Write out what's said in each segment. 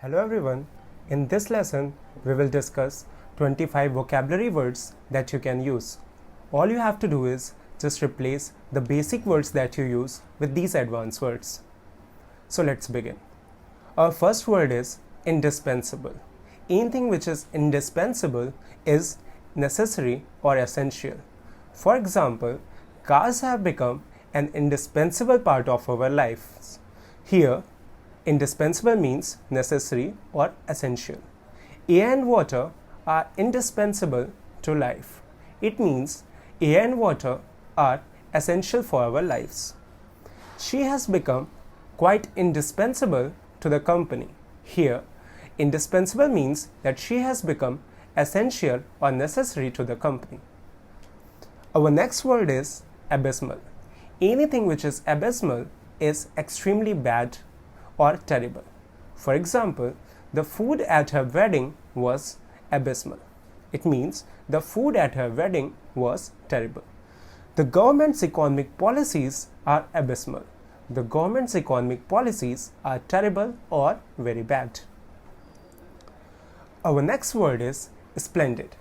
Hello everyone, in this lesson we will discuss 25 vocabulary words that you can use. All you have to do is just replace the basic words that you use with these advanced words. So let's begin. Our first word is indispensable. Anything which is indispensable is necessary or essential. For example, cars have become an indispensable part of our lives. Here, indispensable means necessary or essential. Air and water are indispensable to life. It means air and water are essential for our lives. She has become quite indispensable to the company. Here, indispensable means that she has become essential or necessary to the company. Our next word is abysmal. Anything which is abysmal is extremely bad or terrible. For example, the food at her wedding was abysmal. It means the food at her wedding was terrible. The government's economic policies are abysmal. The government's economic policies are terrible or very bad. Our next word is splendid.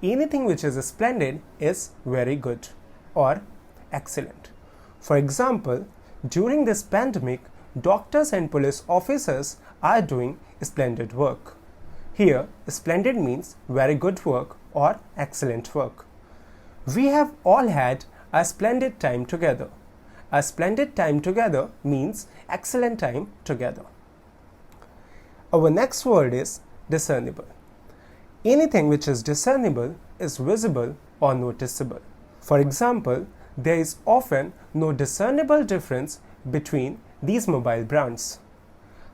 Anything which is splendid is very good or excellent. For example, during this pandemic, doctors and police officers are doing splendid work. Here, splendid means very good work or excellent work. We have all had a splendid time together. A splendid time together means excellent time together. Our next word is discernible. Anything which is discernible is visible or noticeable. For example, there is often no discernible difference between these mobile brands.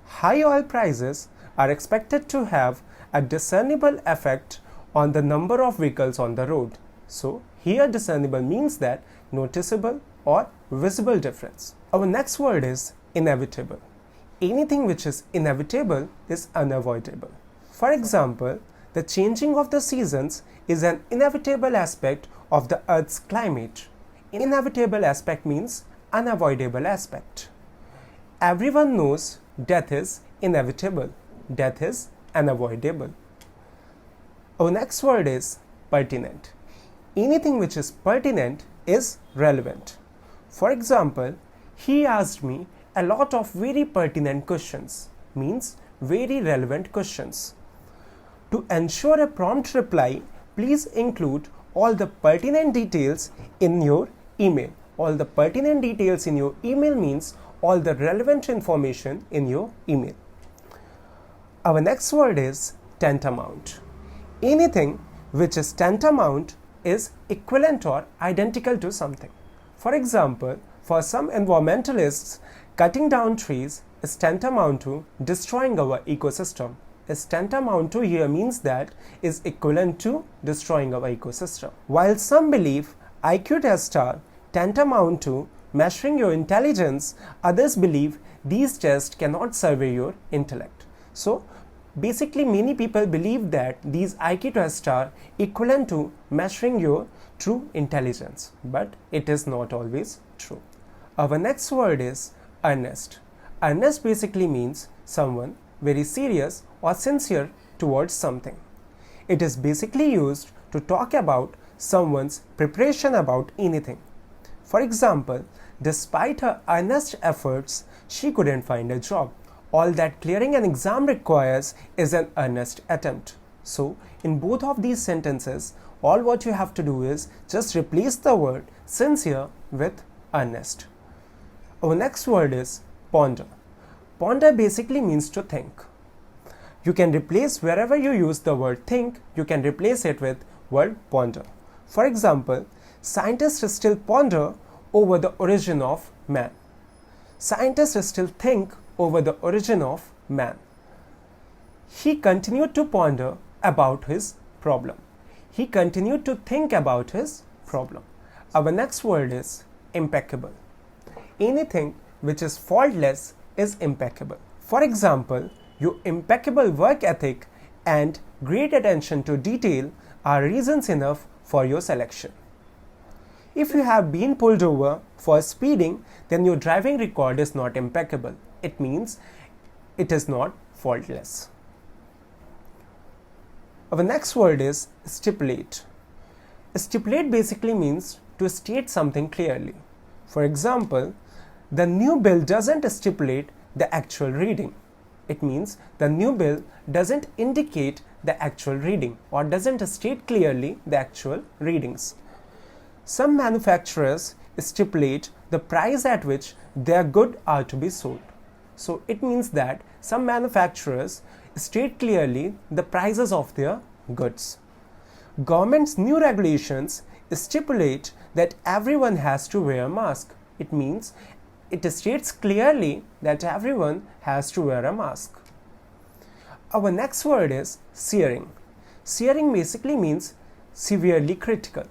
High oil prices are expected to have a discernible effect on the number of vehicles on the road. So, here discernible means that noticeable or visible difference. Our next word is inevitable. Anything which is inevitable is unavoidable. For example, the changing of the seasons is an inevitable aspect of the Earth's climate. Inevitable aspect means unavoidable aspect. Everyone knows death is inevitable. Death is unavoidable. Our next word is pertinent. Anything which is pertinent is relevant. For example, he asked me a lot of very pertinent questions, means very relevant questions. To ensure a prompt reply, please include all the pertinent details in your email. All the pertinent details in your email means all the relevant information in your email. Our next word is tantamount. Anything which is tantamount is equivalent or identical to something. For example, for some environmentalists, cutting down trees is tantamount to destroying our ecosystem. Is tantamount to here means that is equivalent to destroying our ecosystem. While some believe IQ test are tantamount to measuring your intelligence, others believe these tests cannot survey your intellect. So, basically many people believe that these IQ tests are equivalent to measuring your true intelligence, but it is not always true. Our next word is earnest. Earnest basically means someone very serious or sincere towards something. It is basically used to talk about someone's preparation about anything. For example, despite her earnest efforts, she couldn't find a job. All that clearing an exam requires is an earnest attempt. So, in both of these sentences, all what you have to do is just replace the word sincere with earnest. Our next word is ponder. Ponder basically means to think. You can replace wherever you use the word think, you can replace it with word ponder. For example, scientists still ponder over the origin of man. Scientists still think over the origin of man. He continued to ponder about his problem. He continued to think about his problem. Our next word is impeccable. Anything which is faultless is impeccable. For example, your impeccable work ethic and great attention to detail are reasons enough for your selection. If you have been pulled over for speeding, then your driving record is not impeccable. It means it is not faultless. Our next word is stipulate. Stipulate basically means to state something clearly. For example, the new bill doesn't stipulate the actual reading. It means the new bill doesn't indicate the actual reading or doesn't state clearly the actual readings. Some manufacturers stipulate the price at which their goods are to be sold. So it means that some manufacturers state clearly the prices of their goods. Government's new regulations stipulate that everyone has to wear a mask. It means it states clearly that everyone has to wear a mask. Our next word is searing. Searing basically means severely critical.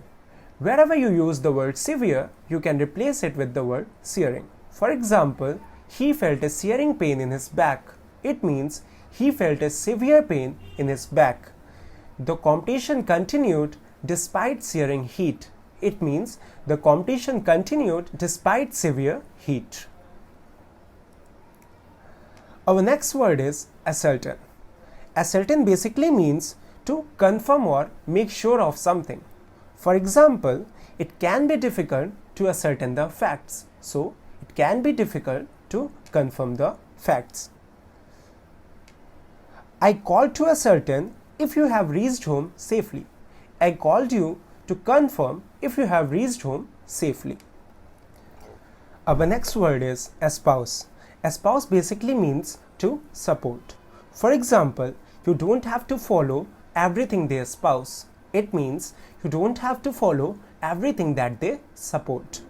Wherever you use the word severe, you can replace it with the word searing. For example, he felt a searing pain in his back. It means he felt a severe pain in his back. The competition continued despite searing heat. It means the competition continued despite severe heat. Our next word is ascertain. Ascertain basically means to confirm or make sure of something. For example, it can be difficult to ascertain the facts. So, it can be difficult to confirm the facts. I called to ascertain if you have reached home safely. I called you to confirm if you have reached home safely. Our next word is espouse. Espouse basically means to support. For example, you don't have to follow everything they espouse. It means you don't have to follow everything that they support.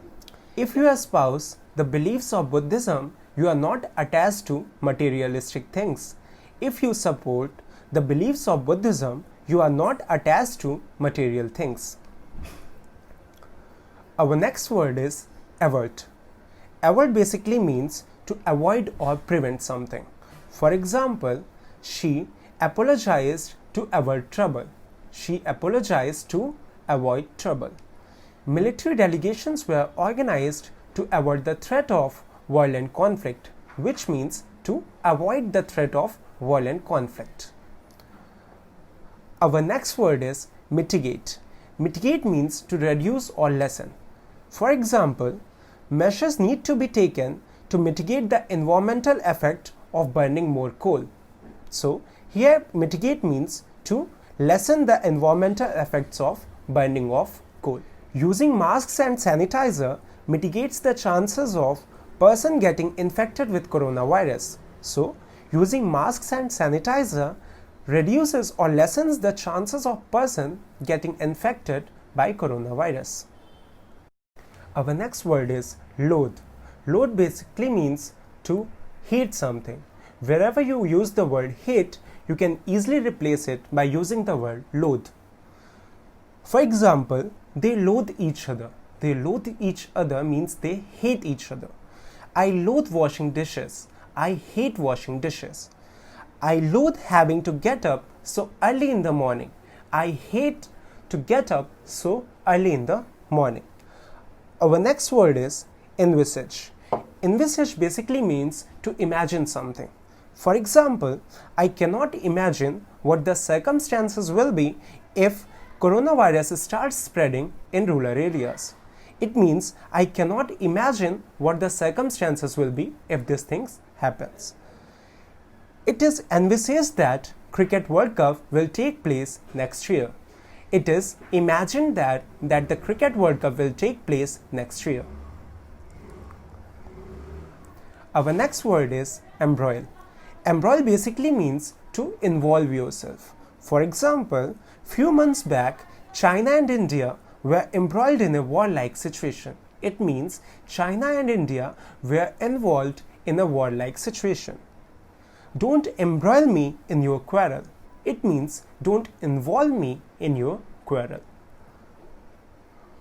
If you espouse the beliefs of Buddhism, you are not attached to materialistic things. If you support the beliefs of Buddhism, you are not attached to material things. Our next word is avert. Avert basically means to avoid or prevent something. For example, she apologized to avoid trouble. She apologized to avoid trouble. Military delegations were organized to avoid the threat of violent conflict, which means to avoid the threat of violent conflict. Our next word is mitigate. Mitigate means to reduce or lessen. For example, measures need to be taken to mitigate the environmental effect of burning more coal. So, here mitigate means to lessen the environmental effects of burning of coal. Using masks and sanitizer mitigates the chances of person getting infected with coronavirus. So, using masks and sanitizer reduces or lessens the chances of person getting infected by coronavirus. Our next word is loathe. Loathe basically means to hate something. Wherever you use the word hate, you can easily replace it by using the word loathe. For example, they loathe each other. They loathe each other means they hate each other. I loathe washing dishes. I hate washing dishes. I loathe having to get up so early in the morning. I hate to get up so early in the morning. Our next word is envisage. Envisage basically means to imagine something. For example, I cannot imagine what the circumstances will be if coronavirus starts spreading in rural areas. It means I cannot imagine what the circumstances will be if this thing happens. It is envisaged that Cricket World Cup will take place next year. It is imagined that the Cricket World Cup will take place next year. Our next word is embroil. Embroil basically means to involve yourself. For example, few months back, China and India were embroiled in a warlike situation. It means China and India were involved in a warlike situation. Don't embroil me in your quarrel. It means don't involve me in your quarrel.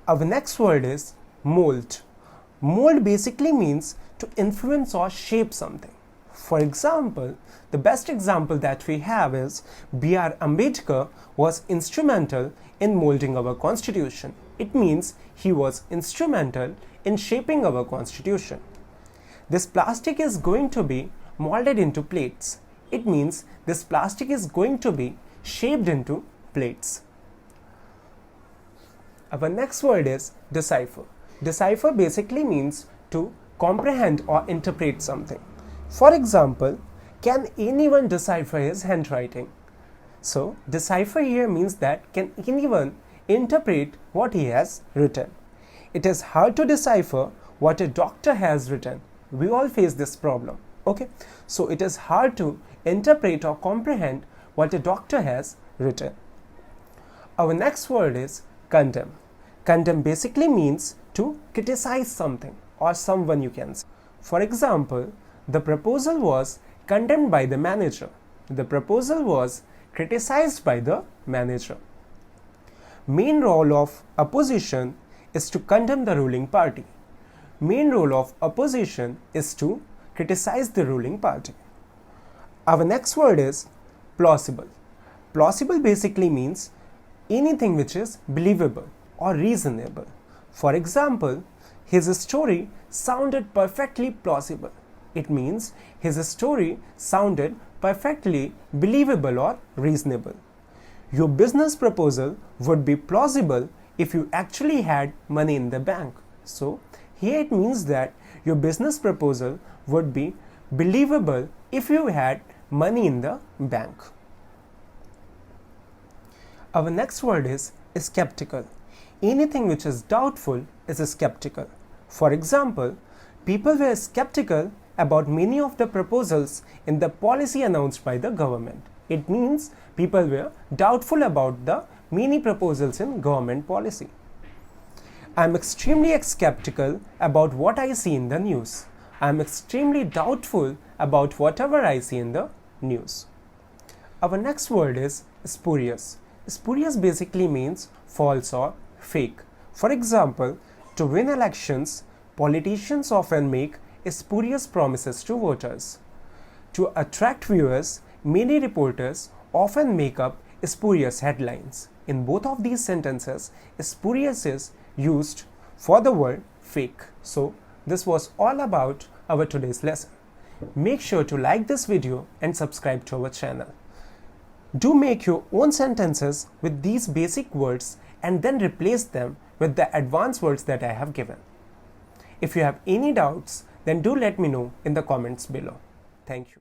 Our next word is mold. Mold basically means to influence or shape something. For example, the best example that we have is B.R. Ambedkar was instrumental in molding our constitution. It means he was instrumental in shaping our constitution. This plastic is going to be molded into plates. It means this plastic is going to be shaped into plates. Our next word is decipher. Decipher basically means to comprehend or interpret something. For example, can anyone decipher his handwriting? So, decipher here means that can anyone interpret what he has written. It is hard to decipher what a doctor has written. We all face this problem. Okay, so it is hard to interpret or comprehend what a doctor has written. Our next word is condem. Condem basically means to criticize something or someone, you can say. For example, the proposal was condemned by the manager. The proposal was criticized by the manager. Main role of opposition is to condemn the ruling party. Main role of opposition is to criticize the ruling party. Our next word is plausible. Plausible basically means anything which is believable or reasonable. For example, his story sounded perfectly plausible. It means his story sounded perfectly believable or reasonable. Your business proposal would be plausible if you actually had money in the bank. So, here it means that your business proposal would be believable if you had money in the bank. Our next word is skeptical. Anything which is doubtful is skeptical. For example, people were skeptical about many of the proposals in the policy announced by the government. It means people were doubtful about the many proposals in government policy. I am extremely skeptical about what I see in the news. I am extremely doubtful about whatever I see in the news. Our next word is spurious. Spurious basically means false or fake. For example, to win elections, politicians often make spurious promises to voters. To attract viewers, many reporters often make up spurious headlines. In both of these sentences, spurious is used for the word fake. So, this was all about our today's lesson. Make sure to like this video and subscribe to our channel. Do make your own sentences with these basic words and then replace them with the advanced words that I have given. If you have any doubts, then do let me know in the comments below. Thank you.